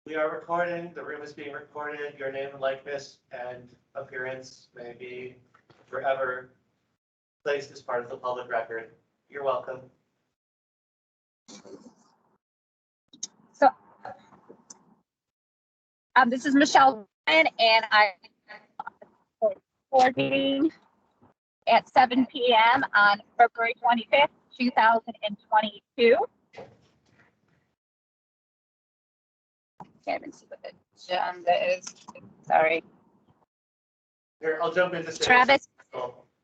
We are recording. The room is being recorded. Your name and likeness and appearance may be forever placed as part of the public record. You're welcome. So, this is Michelle, and I board meeting at 7 p.m. on February 25th, 2022. Can't even see what the agenda is. Sorry. Here, I'll jump into Travis.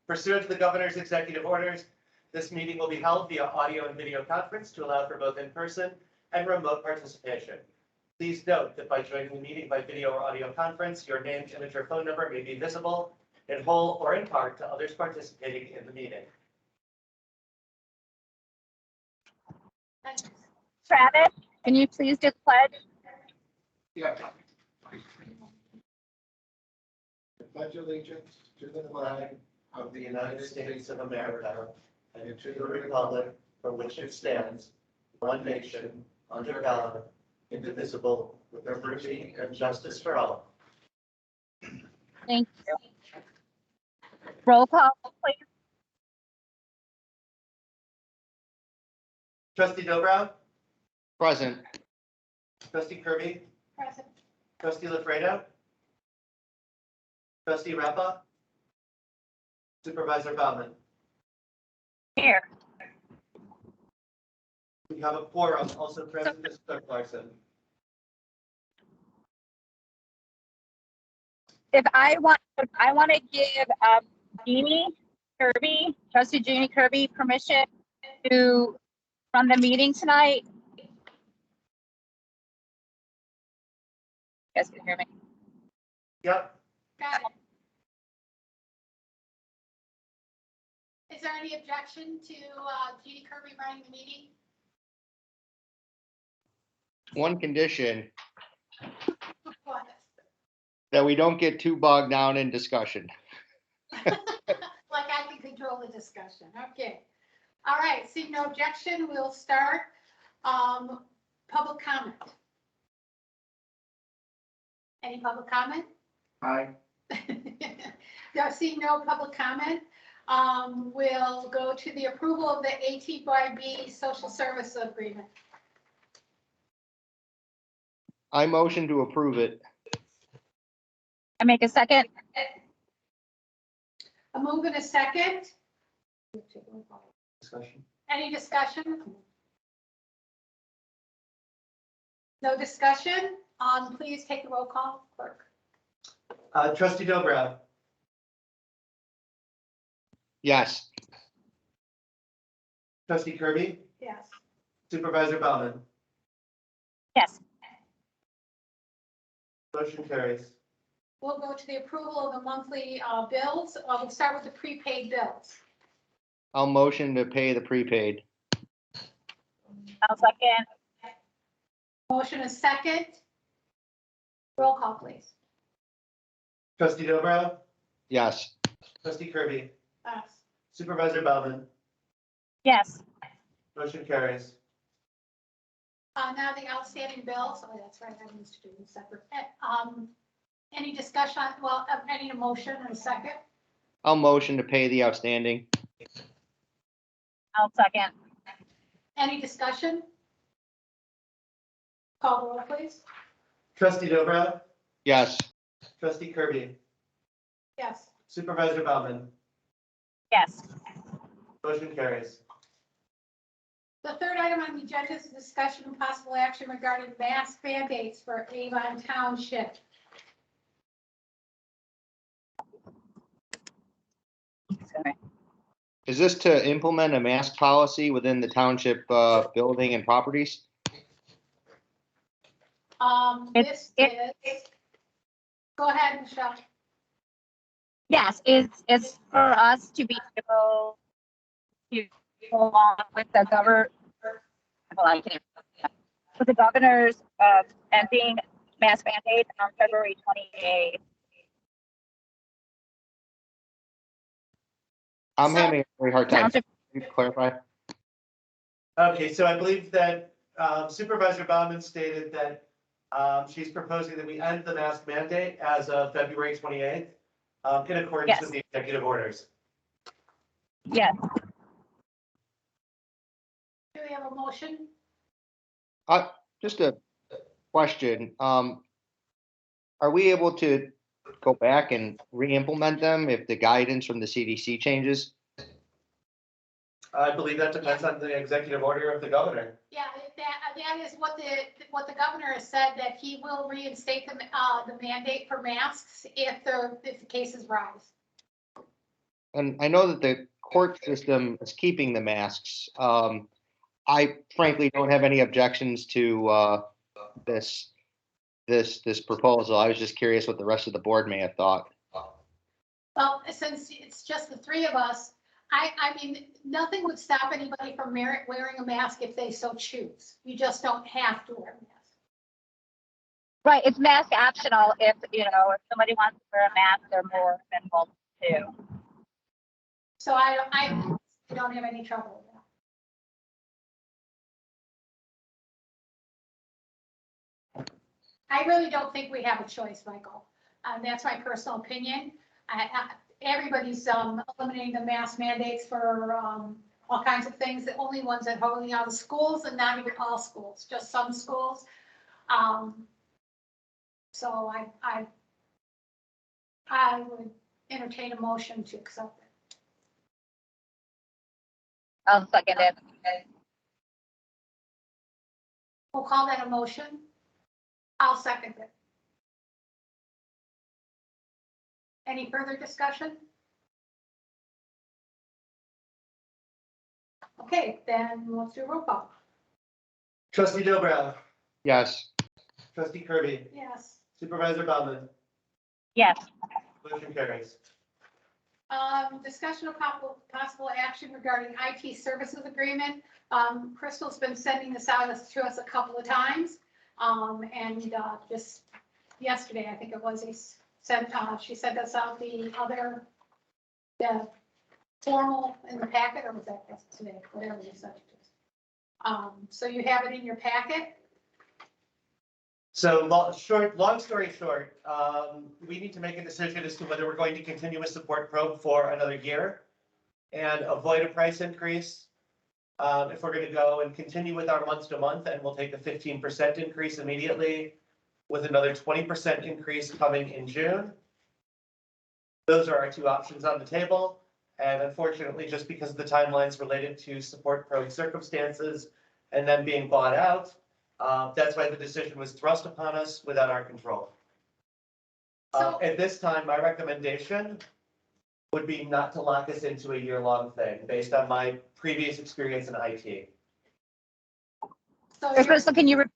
Pursuant to the governor's executive orders, this meeting will be held via audio and video conference to allow for both in-person and remote participation. Please note that by joining the meeting by video or audio conference, your name, image, or phone number may be visible in whole or in part to others participating in the meeting. Travis, can you please do the pledge? Yeah. I pledge allegiance to the flag Of the United States of America and to the republic for which it stands, one nation, under God, indivisible, with liberty and justice for all. Thank you. Roll call, please. Trustee Dobrow, Present. Trustee Kirby, Present. Trustee Lafredo, Trustee Rappa, Supervisor Bauman. Here. We have a quorum. Also present is Clerk Larson. If I want to give Trustee Jeannie Kirby, permission to run the meeting tonight. You guys can hear me. Yep. Got it. Is there any objection to Jeannie Kirby running the meeting? One condition, What? that we don't get too bogged down in discussion. Like I can control the discussion. Okay. All right. Seeing no objection, we'll start. Public comment. Any public comment? Aye. Seeing no public comment, we'll go to the approval of the ATYB social service agreement. I motion to approve it. I make a second. A move and a second. Discussion. Any discussion? No discussion? Please take the roll call, clerk. Trustee Dobrow, Yes. Trustee Kirby, Yes. Supervisor Bauman. Yes. Motion carries. We'll go to the approval of the monthly bills. We'll start with the prepaid bills. I'll motion to pay the prepaid. I'll second. Motion is second. Roll call, please. Trustee Dobrow, Yes. Trustee Kirby, Yes. Supervisor Bauman. Yes. Motion carries. Now the outstanding bills. Oh, that's right. I used to do them separate. Any discussion? Well, I need a motion and a second. I'll motion to pay the outstanding. I'll second. Any discussion? Call the roll, please. Trustee Dobrow, Yes. Trustee Kirby, Yes. Supervisor Bauman. Yes. Motion carries. The third item on the agenda is discussion and possible action regarding mask mandates for Avon Township. Sorry. Is this to implement a mask policy within the township building and properties? This is, go ahead, Michelle. Yes, it's for us to be able to go along with the governor's ending mask mandate on February 28th. I'm having a very hard time. Township. Can you clarify? Okay, so I believe that Supervisor Bauman stated that She's proposing that we end the mask mandate as of February 28th, in accordance Yes. with the executive orders. Yes. Do we have a motion? Just a question. Are we able to go back and re-implement them if the guidance from the CDC changes? I believe that depends on the executive order of the governor. Yeah, that is what the governor has said, that he will reinstate the mandate for masks if the cases rise. And I know that the court system is keeping the masks. I frankly don't have any objections to this proposal. I was just curious what the rest of the board may have thought. Well, since it's just the three of us, I mean, nothing would stop anybody from wearing a mask if they so choose. You just don't have to wear a mask. Right, it's mask optional if, if somebody wants to wear a mask, they're more than welcome to. So I don't have any trouble with that. I really don't think we have a choice, Michael. That's my personal opinion. Everybody's eliminating the mask mandates for all kinds of things. The only ones that are holding out of schools, and not even all schools, just some schools. So I would entertain a motion to accept it. I'll second it. We'll call that a motion. I'll second it. Any further discussion? Okay, then let's do a roll call. Trustee Dobrow, Yes. trustee Kirby, Yes. supervisor Baumann, Yes. motion carries. Discussion of possible action regarding IT services agreement. Crystal's been sending this out to us a couple of times. And just yesterday, I think it was, she sent us out the formal in the packet, or was that today, whatever you sent it to. So you have it in your packet. So long story short, we need to make a decision as to whether we're going to continue a support probe for another year and avoid a price increase. If we're going to go and continue with our month to month, and we'll take a 15% increase immediately with another 20% increase coming in June. Those are our two options on the table. And unfortunately, just because of the timelines related to support probe circumstances and then being bought out, that's why the decision was thrust upon us without our control. At this time, my recommendation would be not to lock us into a year-long thing based on my previous experience in IT. So Crystal, can you repeat?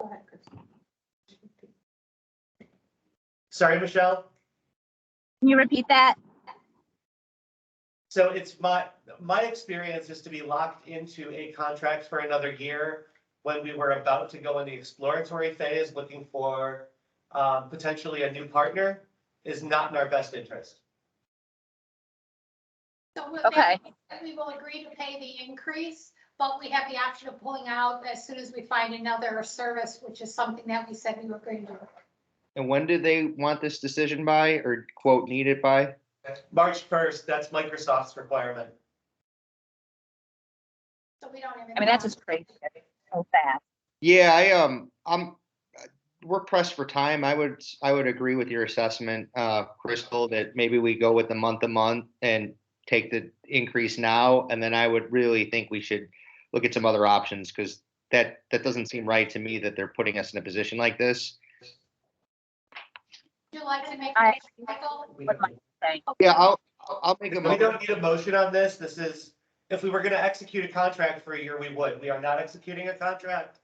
Go ahead, Crystal. Sorry, Michelle. Can you repeat that? So it's my experience is to be locked into a contract for another year when we were about to go in the exploratory phase, looking for potentially a new partner, is not in our best interest. So Okay. we will agree to pay the increase, but we have the option of pulling out as soon as we find another service, which is something that we said we were going to do. And when do they want this decision by, or quote, need it by? March 1st, that's Microsoft's requirement. So we don't have. I mean, that's just crazy. So fast. Yeah, we're pressed for time. I would agree with your assessment, Crystal, that maybe we go with the month to month and take the increase now. And then I would really think we should look at some other options, because that doesn't seem right to me that they're putting us in a position like this. Would you like to make I- a motion, Michael? What am I saying? Yeah, I'll make a We motion. don't need a motion on this. This is, if we were going to execute a contract for a year, we would. We are not executing a contract.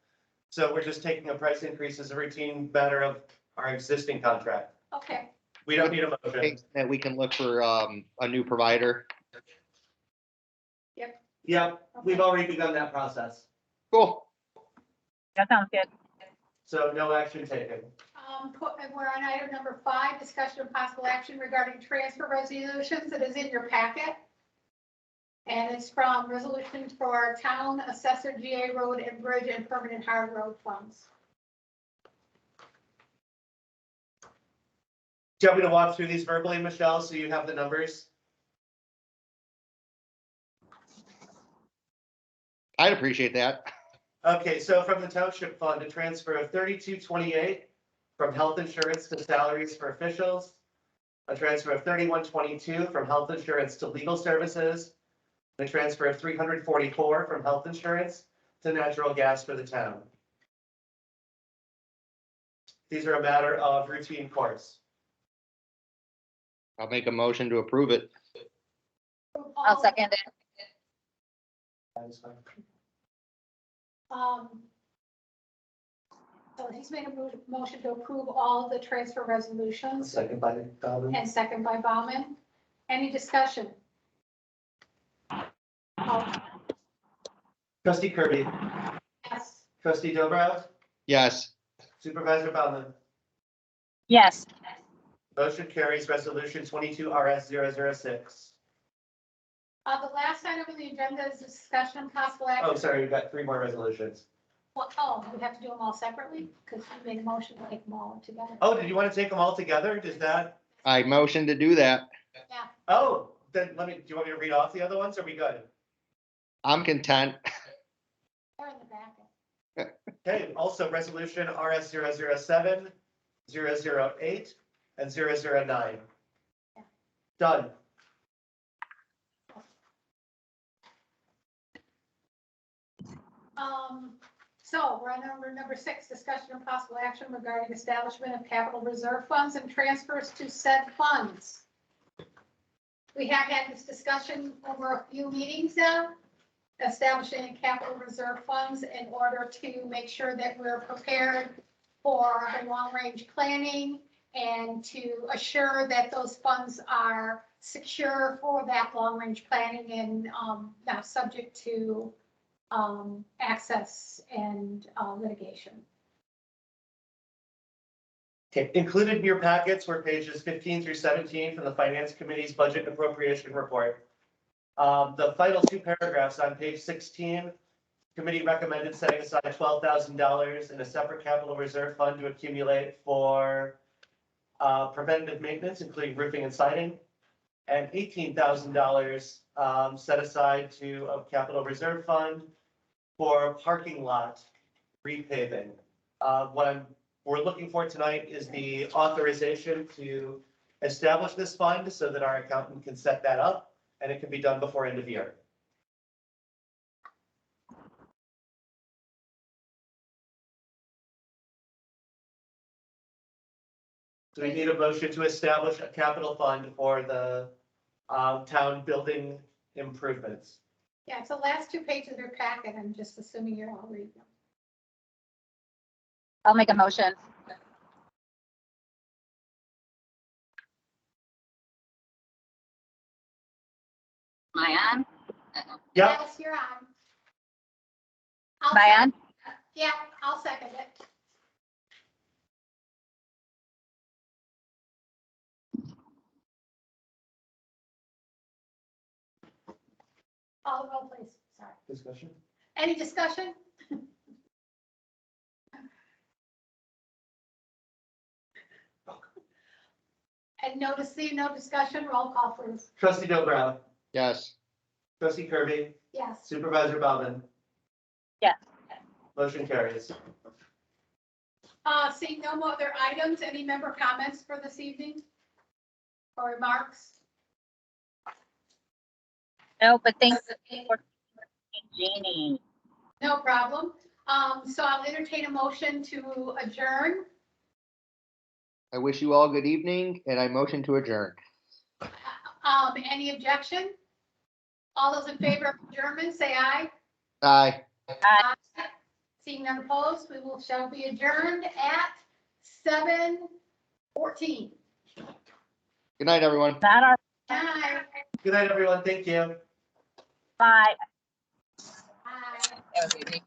So we're just taking a price increase as a routine matter of our existing contract. Okay, We don't need a motion. That we can look for a new provider. Yeah, we've already begun that process. Cool. That sounds good. So no action taken. we're on item number 5, discussion of possible action regarding transfer resolutions. It is in your packet. And it's from resolutions for town assessor, GA road and bridge and permanent hard road funds. Do you want me to walk through these verbally, Michelle, so you have the numbers? I'd appreciate that. Okay, so from the township fund, a transfer of 3228 from health insurance to salaries for officials. A transfer of 3122 from health insurance to legal services. A transfer of 344 from health insurance to natural gas for the town. These are a matter of routine course. I'll make a motion to approve it. I'll second it. So he's made a motion to approve all the transfer resolutions Second by and second by Bauman. Any discussion? Oh, Trustee Kirby, yes. trustee Dobrow, Yes, supervisor Bauman. Yes, Motion carries. Resolution 22 RS 006. The last item on the agenda is discussion and possible Oh, action. sorry, we've got 3 more resolutions. Oh, we have to do them all separately? Because you made a motion to take them all together. Oh, did you want to take them all together? Does that? I motion to do that. Yeah. Oh, then do you want me to read off the other ones? Are we good? I'm content. They're in the back. Okay, also resolution RS 007, 008, and 009. Done. So we're on number 6, discussion and possible action regarding establishment of capital reserve funds and transfers to said funds. We have had this discussion over a few meetings now, establishing capital reserve funds in order to make sure that we're prepared for the long-range planning and to assure that those funds are secure for that long-range planning and not subject to access and litigation. Okay, included in your packets were pages 15 through 17 from the Finance Committee's Budget and Appropriation Report. The final 2 paragraphs on page 16, committee recommended setting aside $12,000 in a separate capital reserve fund to accumulate for preventative maintenance, including roofing and siding, and $18,000 set aside to a capital reserve fund for parking lot repaving. What we're looking for tonight is the authorization to establish this fund so that our accountant can set that up and it can be done before end of year. So we need a motion to establish a capital fund for the town building improvements. Yeah, it's the last 2 pages of your packet. I'm just assuming you're all reading them. I'll make a motion. Am I on? Yep, Yes, you're on. Am I on? Yeah, I'll second it. Call the roll, please. Sorry. discussion. Any discussion? And no discussion, roll call, please. Trustee Dobrow, Yes, trustee Kirby, Yes. supervisor Bauman. Yes. Motion carries. Seeing no more other items, any member comments for this evening? Or remarks? No, but thanks for Jeannie. No problem. So I'll entertain a motion to adjourn. I wish you all good evening and I motion to adjourn. Any objection? All those in favor of adjournment, say aye. Aye. Aye. Seeing none opposed, shall be adjourned at 7:14. Good night, everyone. Not our Aye. Good night, everyone. Thank you. bye. Aye. That was easy.